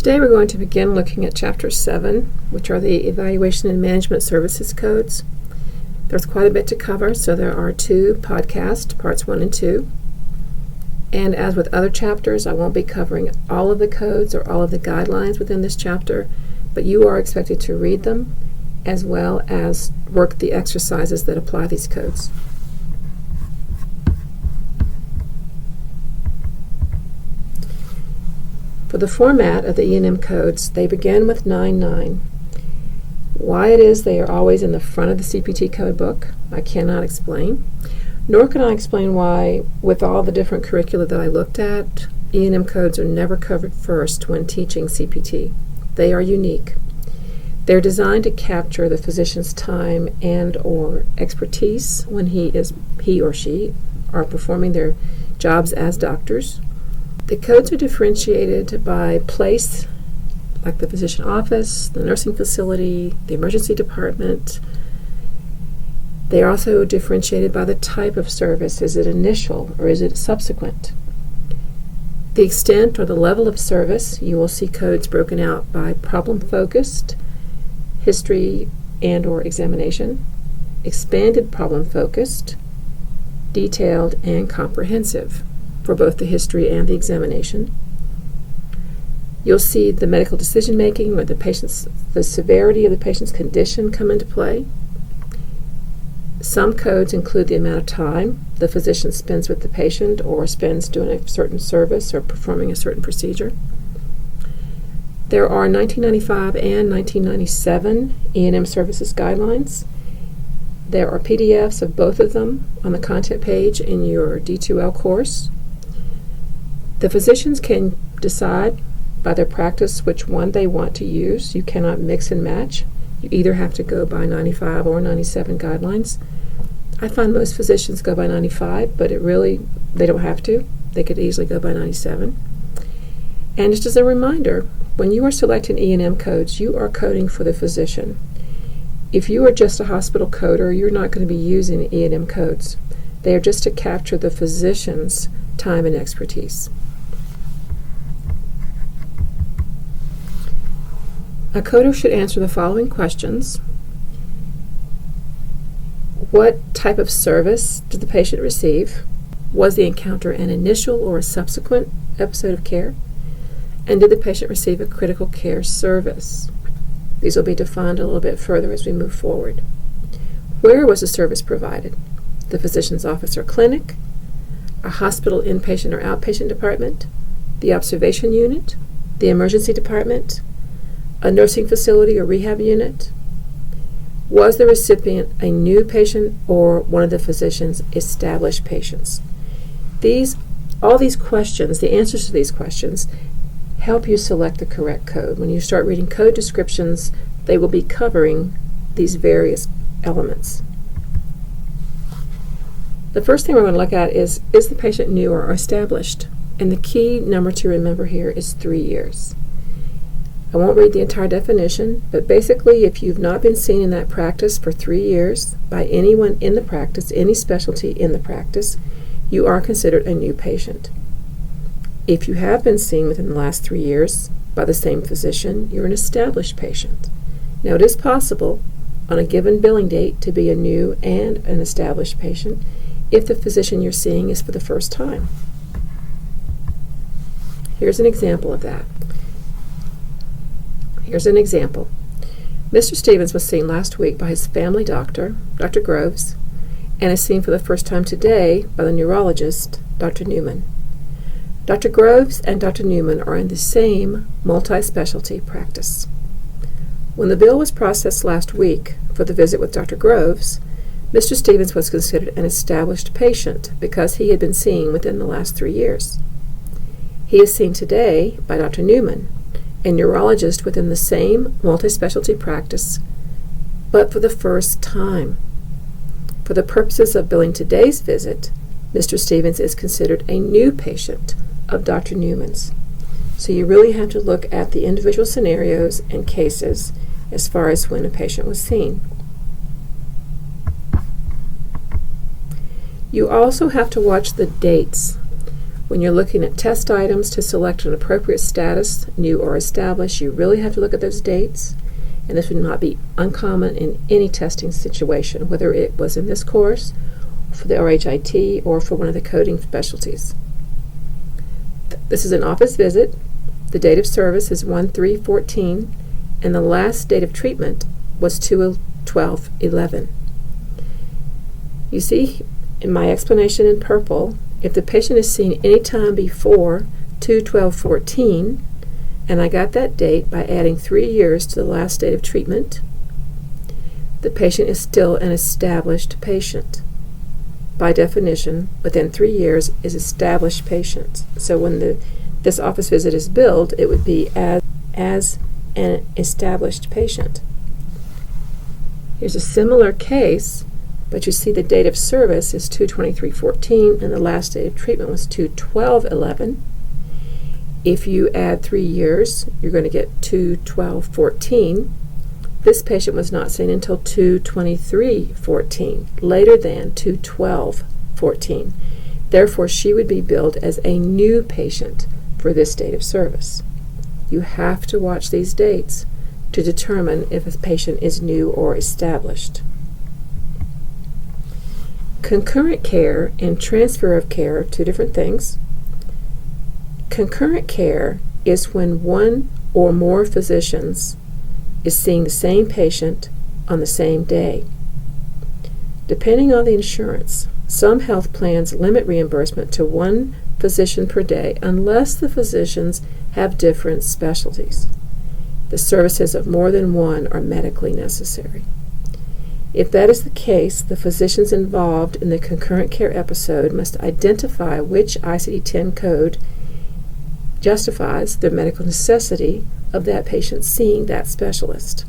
Today we're going to begin looking at Chapter 7, which are the Evaluation and Management Services Codes. There's quite a bit to cover, so there are 2 podcasts, Parts 1 and 2. And as with other chapters, I won't be covering all of the codes or all of the guidelines within this chapter, but you are expected to read them as well as work the exercises that apply these codes. For the format of the E&M codes, they begin with 9.9. Why it is they are always in the front of the CPT code book, I cannot explain. Nor can I explain why, with all the different curricula that I looked at, E&M codes are never covered first when teaching CPT. They are unique. They're designed to capture the physician's time and or expertise when he or she are performing their jobs as doctors. The codes are differentiated by place, like the physician office, the nursing facility, the emergency department. They are also differentiated by the type of service. Is it initial or is it subsequent? The extent or the level of service, you will see codes broken out by problem-focused, history and or examination, expanded problem-focused, detailed, and comprehensive for both the history and the examination. You'll see the medical decision-making or the severity of the patient's condition come into play. Some codes include the amount of time the physician spends with the patient or spends doing a certain service or performing a certain procedure. There are 1995 and 1997 E&M services guidelines. There are PDFs of both of them on the content page in your D2L course. The physicians can decide by their practice which one they want to use. You cannot mix and match. You either have to go by 95 or 97 guidelines. I find most physicians go by 95, but they don't have to. They could easily go by 97. And just as a reminder, when you are selecting E&M codes, you are coding for the physician. If you are just a hospital coder, you're not going to be using E&M codes. They are just to capture the physician's time and expertise. A coder should answer the following questions. What type of service did the patient receive? Was the encounter an initial or a subsequent episode of care? And did the patient receive a critical care service? These will be defined a little bit further as we move forward. Where was the service provided? The physician's office or clinic? A hospital inpatient or outpatient department? The observation unit? The emergency department? A nursing facility or rehab unit? Was the recipient a new patient or one of the physician's established patients? All these questions, the answers to these questions, help you select the correct code. When you start reading code descriptions, they will be covering these various elements. The first thing we're going to look at is the patient new or established? And the key number to remember here is 3 years. I won't read the entire definition, but basically if you've not been seen in that practice for 3 years by anyone in the practice, any specialty in the practice, you are considered a new patient. If you have been seen within the last 3 years by the same physician, you're an established patient. Now it is possible on a given billing date to be a new and an established patient if the physician you're seeing is for the first time. Here's an example of that. Here's an example. Mr. Stevens was seen last week by his family doctor, Dr. Groves, and is seen for the first time today by the neurologist, Dr. Newman. Dr. Groves and Dr. Newman are in the same multi-specialty practice. When the bill was processed last week for the visit with Dr. Groves, Mr. Stevens was considered an established patient because he had been seen within the last 3 years. He is seen today by Dr. Newman, a neurologist within the same multi-specialty practice, but for the first time. For the purposes of billing today's visit, Mr. Stevens is considered a new patient of Dr. Newman's. So you really have to look at the individual scenarios and cases as far as when a patient was seen. You also have to watch the dates. When you're looking at test items to select an appropriate status, new or established, you really have to look at those dates, and this would not be uncommon in any testing situation, whether it was in this course, for the RHIT, or for one of the coding specialties. This is an office visit. The date of service is 1/3/14, and the last date of treatment was 2/12/11. You see in my explanation in purple, if the patient is seen any time before 2/12/14, and I got that date by adding 3 years to the last date of treatment, the patient is still an established patient. By definition, within 3 years is established patient. So when this office visit is billed, it would be as an established patient. Here's a similar case, but you see the date of service is 2/23/14 and the last date of treatment was 2/12/11. If you add 3 years, you're going to get 2/12/14. This patient was not seen until 2/23/14, later than 2/12/14. Therefore, she would be billed as a new patient for this date of service. You have to watch these dates to determine if a patient is new or established. Concurrent care and transfer of care are two different things. Concurrent care is when one or more physicians is seeing the same patient on the same day. Depending on the insurance, some health plans limit reimbursement to one physician per day unless the physicians have different specialties. The services of more than one are medically necessary. If that is the case, the physicians involved in the concurrent care episode must identify which ICD-10 code justifies the medical necessity of that patient seeing that specialist.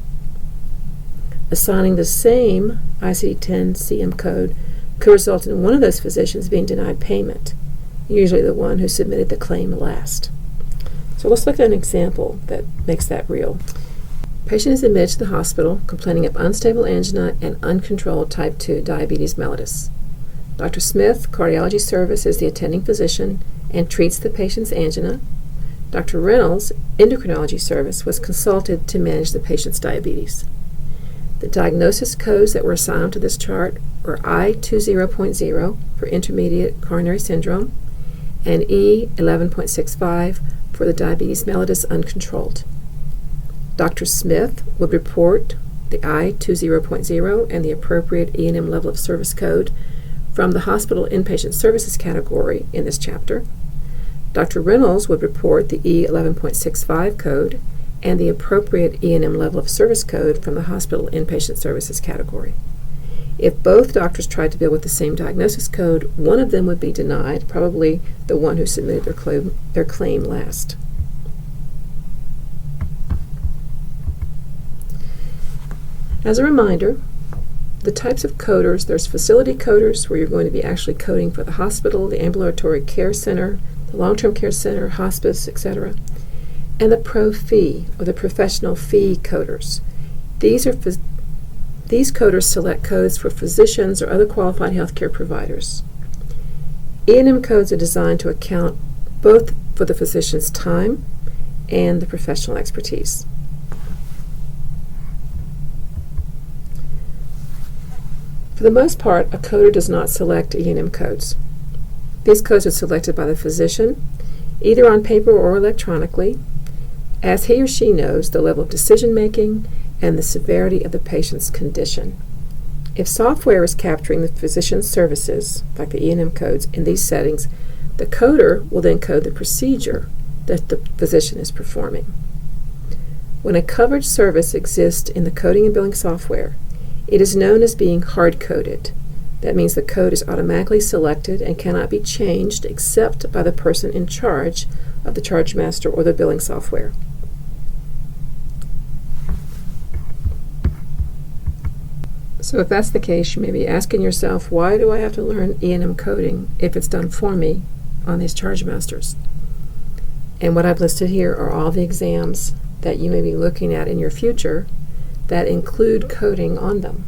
Assigning the same ICD-10 CM code could result in one of those physicians being denied payment, usually the one who submitted the claim last. So let's look at an example that makes that real. Patient is admitted to the hospital complaining of unstable angina and uncontrolled type 2 diabetes mellitus. Dr. Smith, cardiology service, is the attending physician and treats the patient's angina. Dr. Reynolds, endocrinology service, was consulted to manage the patient's diabetes. The diagnosis codes that were assigned to this chart were I20.0 for intermediate coronary syndrome and E11.65 for the diabetes mellitus uncontrolled. Dr. Smith would report the I20.0 and the appropriate E&M level of service code from the hospital inpatient services category in this chapter. Dr. Reynolds would report the E11.65 code and the appropriate E&M level of service code from the hospital inpatient services category. If both doctors tried to bill with the same diagnosis code, one of them would be denied, probably the one who submitted their claim last. As a reminder, the types of coders, there's facility coders where you're going to be actually coding for the hospital, the ambulatory care center, the long-term care center, hospice, etc., and the pro-fee or the professional fee coders. These coders select codes for physicians or other qualified healthcare providers. E&M codes are designed to account both for the physician's time and the professional expertise. For the most part, a coder does not select E&M codes. These codes are selected by the physician, either on paper or electronically, as he or she knows the level of decision-making and the severity of the patient's condition. If software is capturing the physician's services, like the E&M codes, in these settings, the coder will then code the procedure that the physician is performing. When a covered service exists in the coding and billing software, it is known as being hard-coded. That means the code is automatically selected and cannot be changed except by the person in charge of the charge master or the billing software. So if that's the case, you may be asking yourself, why do I have to learn E&M coding if it's done for me on these charge masters? And what I've listed here are all the exams that you may be looking at in your future that include coding on them.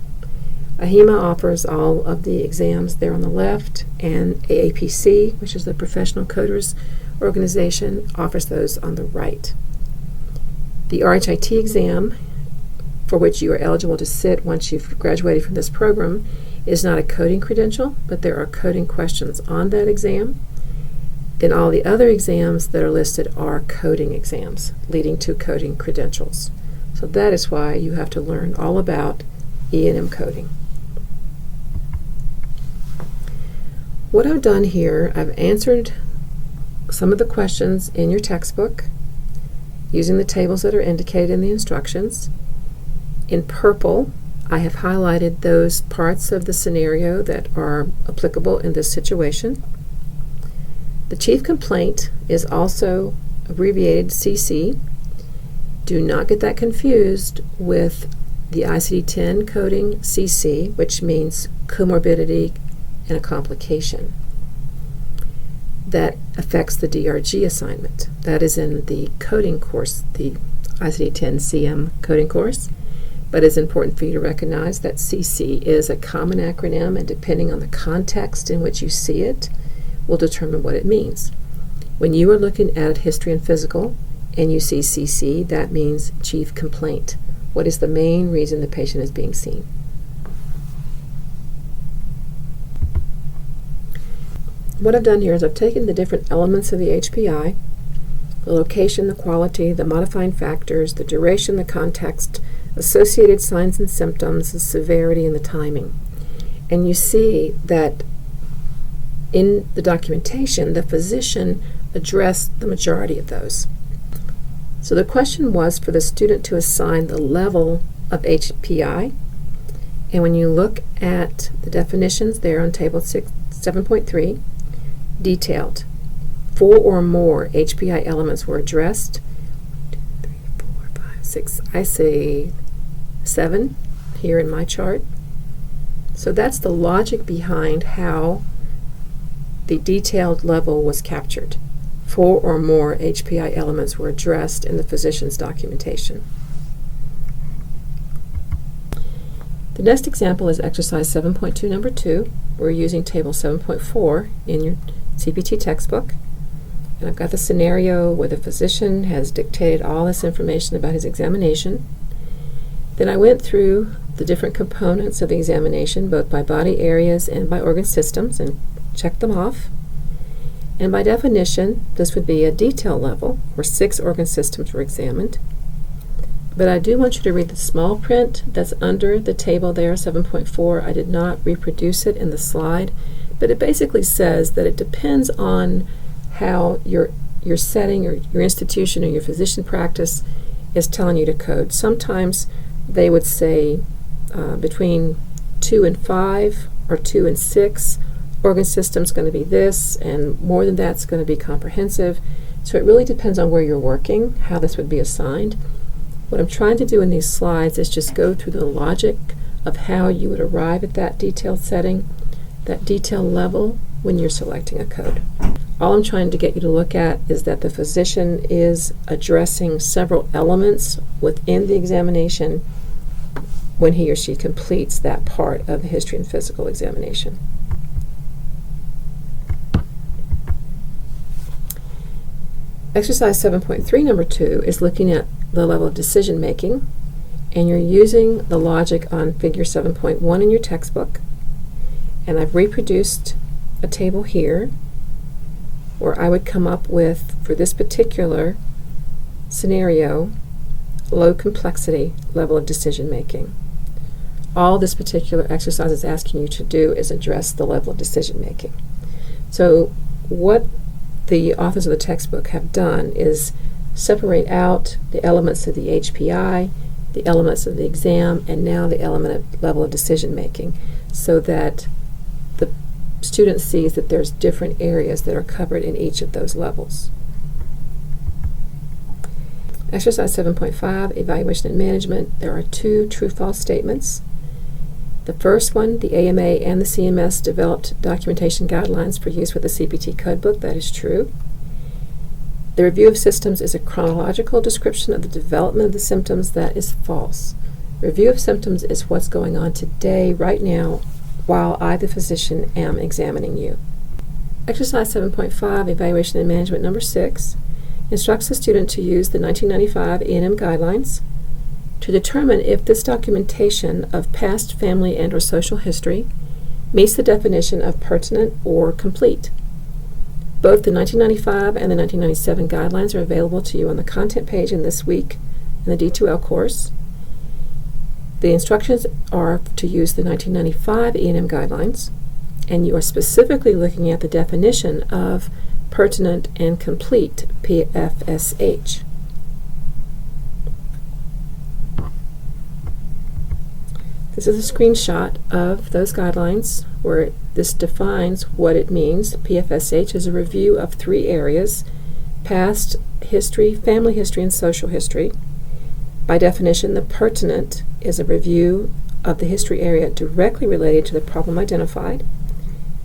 AHIMA offers all of the exams there on the left, and AAPC, which is the Professional Coders Organization, offers those on the right. The RHIT exam, for which you are eligible to sit once you've graduated from this program, is not a coding credential, but there are coding questions on that exam. Then all the other exams that are listed are coding exams, leading to coding credentials. So that is why you have to learn all about E&M coding. What I've done here, I've answered some of the questions in your textbook using the tables that are indicated in the instructions. In purple, I have highlighted those parts of the scenario that are applicable in this situation. The chief complaint is also abbreviated CC. Do not get that confused with the ICD-10 coding CC, which means comorbidity and a complication. That affects the DRG assignment. That is in the coding course, the ICD-10 CM coding course. But it's important for you to recognize that CC is a common acronym, and depending on the context in which you see it, will determine what it means. When you are looking at history and physical and you see CC, that means chief complaint. What is the main reason the patient is being seen? What I've done here is I've taken the different elements of the HPI, the location, the quality, the modifying factors, the duration, the context, associated signs and symptoms, the severity, and the timing. And you see that in the documentation, the physician addressed the majority of those. So the question was for the student to assign the level of HPI. And when you look at the definitions there on table 7.3, detailed, 4 or more HPI elements were addressed. 1, 2, 3, 4, 5, 6. I say 7 here in my chart. So that's the logic behind how the detailed level was captured. 4 or more HPI elements were addressed in the physician's documentation. The next example is exercise 7.2, number 2. We're using table 7.4 in your CPT textbook. And I've got the scenario where the physician has dictated all this information about his examination. Then I went through the different components of the examination, both by body areas and by organ systems, and checked them off. And by definition, this would be a detail level where 6 organ systems were examined. But I do want you to read the small print that's under the table there, 7.4. I did not reproduce it in the slide, but it basically says that it depends on how your setting or your institution or your physician practice is telling you to code. Sometimes they would say between 2 and 5 or 2 and 6. Organ system's going to be this, and more than that's going to be comprehensive. So it really depends on where you're working, how this would be assigned. What I'm trying to do in these slides is just go through the logic of how you would arrive at that detailed setting, that detail level when you're selecting a code. All I'm trying to get you to look at is that the physician is addressing several elements within the examination when he or she completes that part of the history and physical examination. Exercise 7.3, number 2, is looking at the level of decision making, and you're using the logic on figure 7.1 in your textbook. And I've reproduced a table here where I would come up with, for this particular scenario, low complexity level of decision making. All this particular exercise is asking you to do is address the level of decision making. So what the authors of the textbook have done is separate out the elements of the HPI, the elements of the exam, and now the element of level of decision making, so that the student sees that there's different areas that are covered in each of those levels. Exercise 7.5, evaluation and management. There are 2 true-false statements. The first one, the AMA and the CMS developed documentation guidelines for use with the CPT codebook. That is true. The review of systems is a chronological description of the development of the symptoms. That is false. Review of symptoms is what's going on today, right now, while I, the physician, am examining you. Exercise 7.5, Evaluation and Management number 6, instructs the student to use the 1995 E&M guidelines to determine if this documentation of past family and/or social history meets the definition of pertinent or complete. Both the 1995 and the 1997 guidelines are available to you on the content page in this week in the D2L course. The instructions are to use the 1995 E&M guidelines, and you are specifically looking at the definition of pertinent and complete, PFSH. This is a screenshot of those guidelines where this defines what it means. PFSH is a review of 3 areas: past history, family history, and social history. By definition, the pertinent is a review of the history area directly related to the problem identified.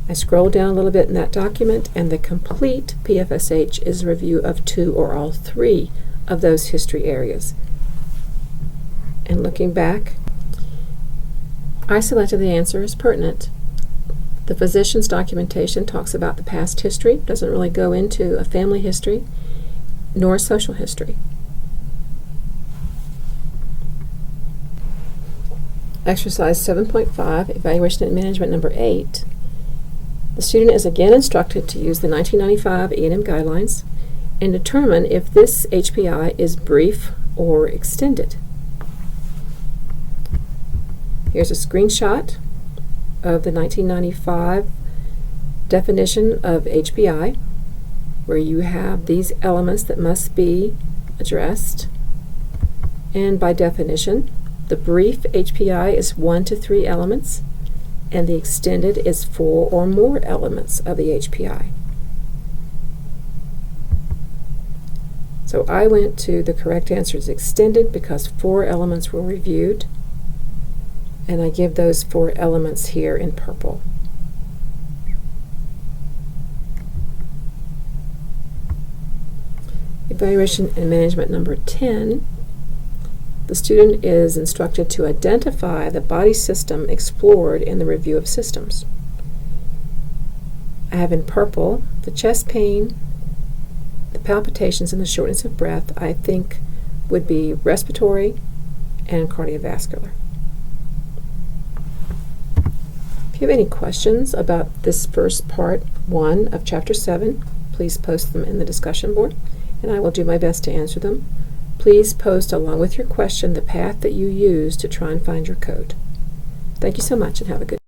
I scroll down a little bit in that document, and the complete PFSH is a review of 2 or all 3 of those history areas. And looking back, I selected the answer as pertinent. The physician's documentation talks about the past history, doesn't really go into a family history, nor social history. Exercise 7.5, Evaluation and Management number 8. The student is again instructed to use the 1995 E&M guidelines and determine if this HPI is brief or extended. Here's a screenshot of the 1995 definition of HPI, where you have these elements that must be addressed. And by definition, the brief HPI is 1 to 3 elements, and the extended is 4 or more elements of the HPI. So I went to the correct answer is extended because 4 elements were reviewed, and I give those 4 elements here in purple. Evaluation and Management number 10. The student is instructed to identify the body system explored in the review of systems. I have in purple the chest pain, the palpitations, and the shortness of breath. I think would be respiratory and cardiovascular. If you have any questions about this first part 1 of Chapter 7, please post them in the discussion board, and I will do my best to answer them. Please post along with your question the path that you use to try and find your code. Thank you so much, and have a good day.